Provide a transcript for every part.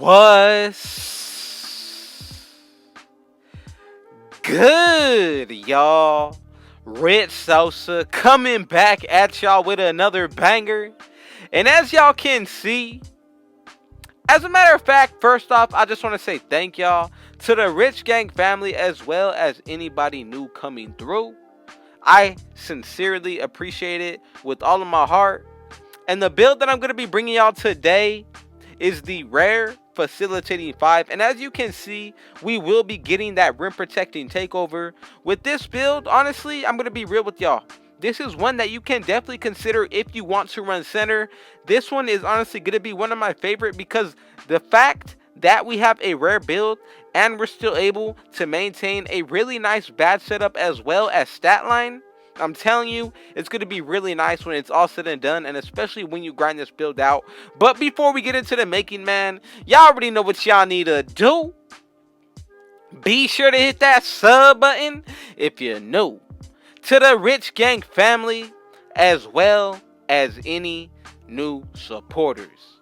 What's good, y'all? Red Sosa coming back at y'all with another banger. And as y'all can see, as a matter of fact, first off, I just want to say thank y'all to the Rich Gang family as well as anybody new coming through. I sincerely appreciate it with all of my heart. And the build that I'm going to be bringing y'all today is the rare facilitating 5, and as you can see, we will be getting that rim protecting takeover with this build. Honestly, I'm going to be real with y'all. This is one that you can definitely consider if you want to run center. This one is honestly going to be one of my favorite because the fact that we have a rare build and we're still able to maintain a really nice badge setup as well as stat line, I'm telling you, it's going to be really nice when it's all said and done, and especially when you grind this build out. But before we get into the making, man, y'all already know what y'all need to do. Be sure to hit that sub button if you're new to the Rich Gang family, as well as any new supporters.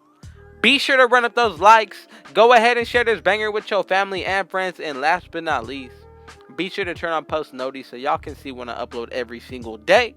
Be sure to run up those likes. Go ahead and share this banger with your family and friends. And last but not least, be sure to turn on post notice so y'all can see when I upload every single day.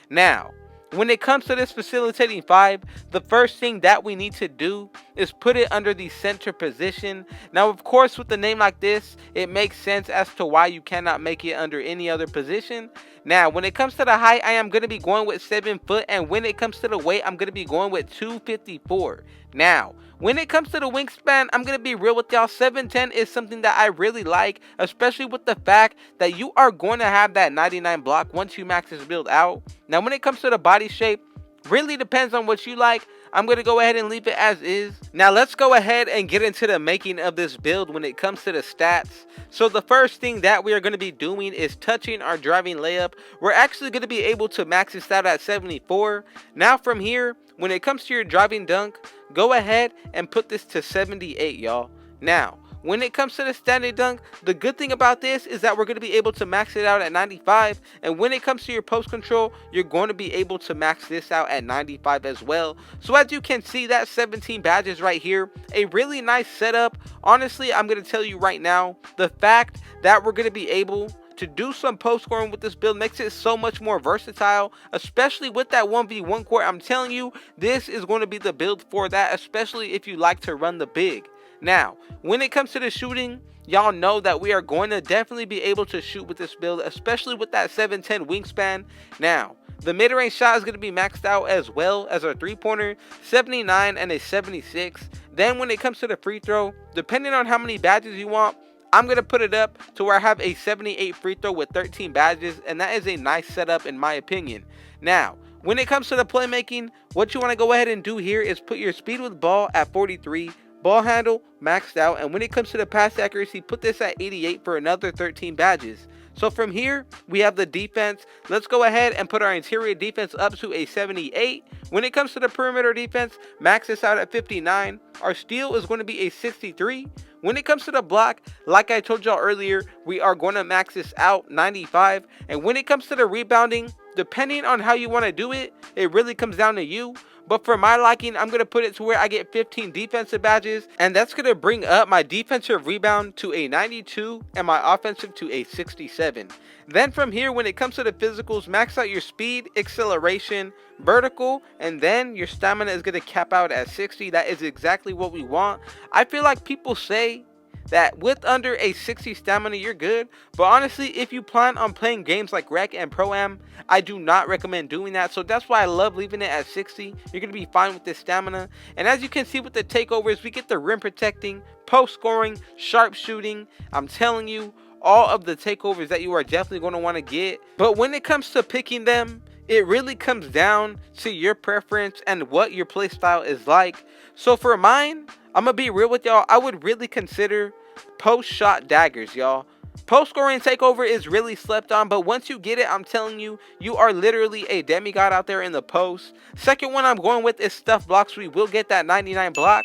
Now, when it comes to this facilitating 5, the first thing that we need to do is put it under the center position. Now, of course, with a name like this, it makes sense as to why you cannot make it under any other position. Now, when it comes to the height, I am going to be going with 7 foot. And when it comes to the weight, I'm going to be going with 254. Now, when it comes to the wingspan, I'm going to be real with y'all. 7'10" is something that I really like, especially with the fact that you are going to have that 99 block once you max this build out. Now, when it comes to the body shape, really depends on what you like. I'm going to go ahead and leave it as is. Now, let's go ahead and get into the making of this build when it comes to the stats. So the first thing that we are going to be doing is touching our driving layup. We're actually going to be able to max this out at 74. Now, from here, when it comes to your driving dunk, go ahead and put this to 78, y'all. Now, when it comes to the standing dunk, the good thing about this is that we're going to be able to max it out at 95. And when it comes to your post control, you're going to be able to max this out at 95 as well. So as you can see, that 17 badges right here, a really nice setup. Honestly, I'm going to tell you right now, the fact that we're going to be able to do some post scoring with this build makes it so much more versatile, especially with that 1v1 court. I'm telling you, this is going to be the build for that, especially if you like to run the big. Now, when it comes to the shooting, y'all know that we are going to definitely be able to shoot with this build, especially with that 7'10" wingspan. Now, the mid-range shot is going to be maxed out as well as our three-pointer, 79 and a 76. Then when it comes to the free throw, depending on how many badges you want, I'm going to put it up to where I have a 78 free throw with 13 badges, and that is a nice setup in my opinion. Now, when it comes to the playmaking, what you want to go ahead and do here is put your speed with ball at 43, ball handle maxed out, and when it comes to the pass accuracy, put this at 88 for another 13 badges. So from here, we have the defense. Let's go ahead and put our interior defense up to a 78. When it comes to the perimeter defense, max this out at 59. Our steal is going to be a 63. When it comes to the block, like I told y'all earlier, we are going to max this out 95. And when it comes to the rebounding, depending on how you want to do it, it really comes down to you. But for my liking, I'm going to put it to where I get 15 defensive badges. And that's going to bring up my defensive rebound to a 92 and my offensive to a 67. Then from here, when it comes to the physicals, max out your speed, acceleration, vertical, and then your stamina is going to cap out at 60. That is exactly what we want. I feel like people say that with under a 60 stamina you're good, but honestly, if you plan on playing games like Rec and Pro-Am, I do not recommend doing that. So that's why I love leaving it at 60. You're going to be fine with this stamina. And as you can see with the takeovers, we get the rim protecting, post scoring, sharp shooting. I'm telling you, all of the takeovers that you are definitely going to want to get. But when it comes to picking them, it really comes down to your preference and what your play style is like. So for mine, I'm going to be real with y'all, I would really consider post shot daggers, y'all. Post scoring takeover is really slept on, but once you get it, I'm telling you, you are literally a demigod out there in the post. Second one I'm going with is stuff blocks. We will get that 99 block.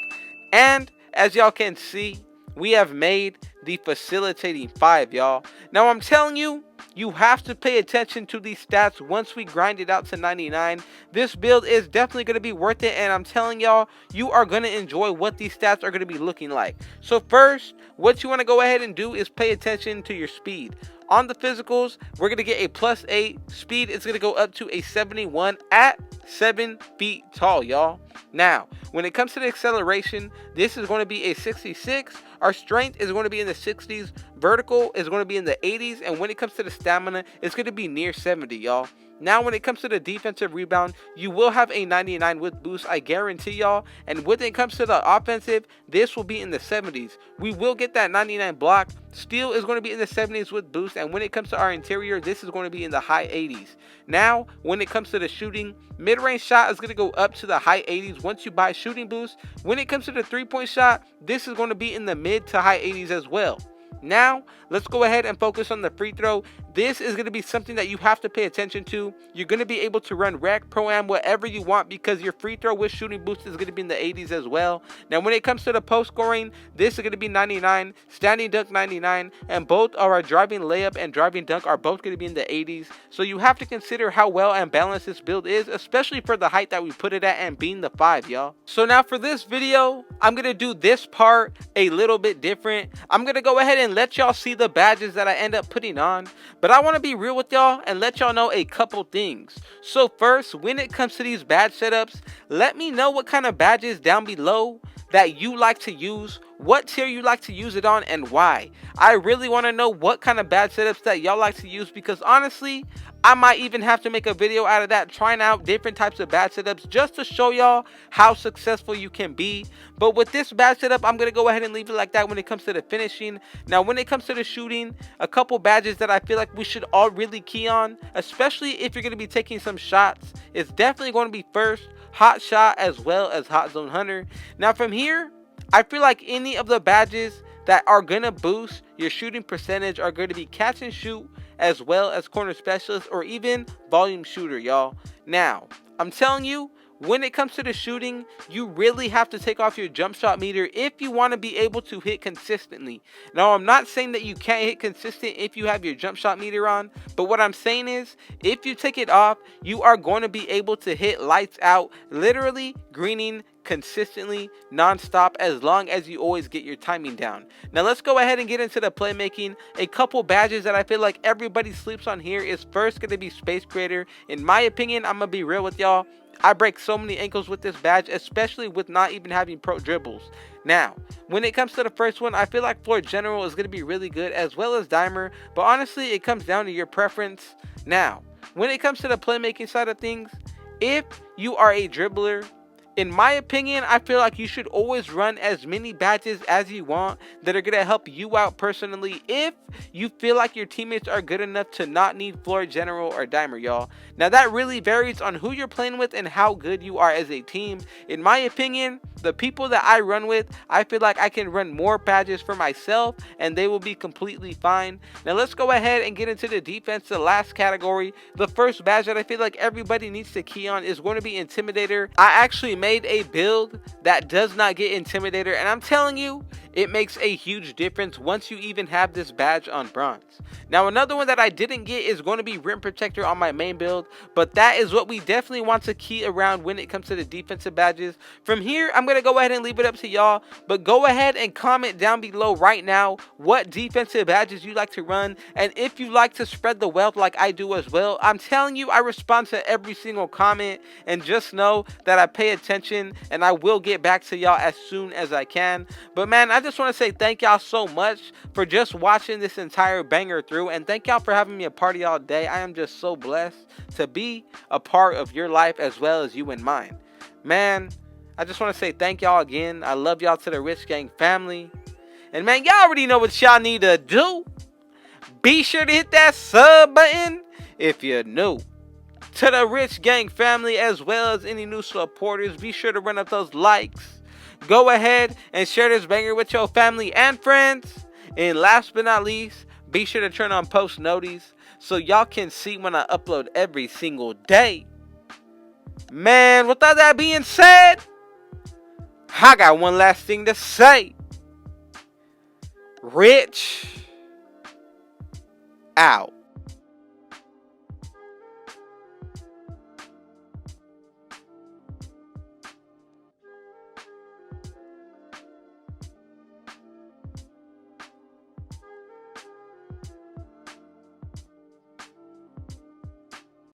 And as y'all can see, we have made the facilitating 5, y'all. Now I'm telling you, You have to pay attention to these stats once we grind it out to 99. This build is definitely going to be worth it, and I'm telling y'all, you are going to enjoy what these stats are going to be looking like. So first, what you want to go ahead and do is pay attention to your speed. On the physicals, we're going to get a +8. Speed is going to go up to a 71 at 7 feet tall, y'all. Now, when it comes to the acceleration, this is going to be a 66. Our strength is going to be in the 60s. Vertical is going to be in the 80s. And when it comes to the stamina, it's going to be near 70, y'all. Now, when it comes to the defensive rebound, you will have a 99 with boost, I guarantee y'all. And when it comes to the offensive, this will be in the 70s. We will get that 99 block. Steal is going to be in the 70s with boost. And when it comes to our interior, this is going to be in the high 80s. Now, when it comes to the shooting, mid-range shot is going to go up to the high 80s once you buy shooting boost. When it comes to the three-point shot, this is going to be in the mid to high 80s as well. Now, let's go ahead and focus on the free throw. This is going to be something that you have to pay attention to. You're going to be able to run rec, pro-am, whatever you want, because your free throw with shooting boost is going to be in the 80s as well. Now, when it comes to the post scoring, this is going to be 99, standing dunk 99, and both our driving layup and driving dunk are both going to be in the 80s. So you have to consider how well and balanced this build is, especially for the height that we put it at and being the 5, y'all. So now for this video, I'm going to do this part a little bit different. I'm going to go ahead and let y'all see the badges that I end up putting on, but I want to be real with y'all and let y'all know a couple things. So first, when it comes to these badge setups, let me know what kind of badges down below that you like to use, what tier you like to use it on, and why. I really want to know what kind of badge setups that y'all like to use, because honestly, I might even have to make a video out of that, trying out different types of badge setups just to show y'all how successful you can be. But with this badge setup, I'm going to go ahead and leave it like that when it comes to the finishing. Now, when it comes to the shooting, a couple badges that I feel like we should all really key on, especially if you're going to be taking some shots, it's definitely going to be first, hot shot as well as hot zone hunter. Now, from here, I feel like any of the badges that are going to boost your shooting percentage are going to be catch and shoot, as well as corner specialist, or even volume shooter, y'all. Now, I'm telling you, when it comes to the shooting, you really have to take off your jump shot meter if you want to be able to hit consistently. Now, I'm not saying that you can't hit consistent if you have your jump shot meter on, but what I'm saying is, if you take it off, you are going to be able to hit lights out, literally greening consistently, non-stop, as long as you always get your timing down. Now, let's go ahead and get into the playmaking. A couple badges that I feel like everybody sleeps on here is first going to be Space Creator. In my opinion, I'm going to be real with y'all, I break so many ankles with this badge, especially with not even having pro dribbles. Now, when it comes to the first one, I feel like Floor General is going to be really good, as well as Dimer, but honestly, it comes down to your preference. Now, when it comes to the playmaking side of things, if you are a dribbler, in my opinion, I feel like you should always run as many badges as you want that are going to help you out personally if you feel like your teammates are good enough to not need Floor General or Dimer, y'all. Now, that really varies on who you're playing with and how good you are as a team. In my opinion, the people that I run with, I feel like I can run more badges for myself and they will be completely fine. Now, let's go ahead and get into the defense, the last category. The first badge that I feel like everybody needs to key on is going to be Intimidator. I actually made a build that does not get Intimidator, and I'm telling you, it makes a huge difference once you even have this badge on bronze. Now, another one that I didn't get is going to be Rim Protector on my main build, but that is what we definitely want to key around when it comes to the defensive badges. From here, I'm going to go ahead and leave it up to y'all, but go ahead and comment down below right now what defensive badges you like to run, and if you like to spread the wealth like I do as well. I'm telling you, I respond to every single comment, and just know that I pay attention and I will get back to y'all as soon as I can. But man, I just want to say thank y'all so much for just watching this entire banger through, and thank y'all for having me a party all day. I am just so blessed to be a part of your life as well as you and mine. Man, I just want to say thank y'all again. I love y'all to the Rich Gang family. And man, y'all already know what y'all need to do. Be sure to hit that sub button if you're new. To the Rich Gang family, as well as any new supporters, be sure to run up those likes. Go ahead and share this banger with your family and friends. And last but not least, be sure to turn on post notices so y'all can see when I upload every single day. Man, without that being said, I got one last thing to say. Rich out.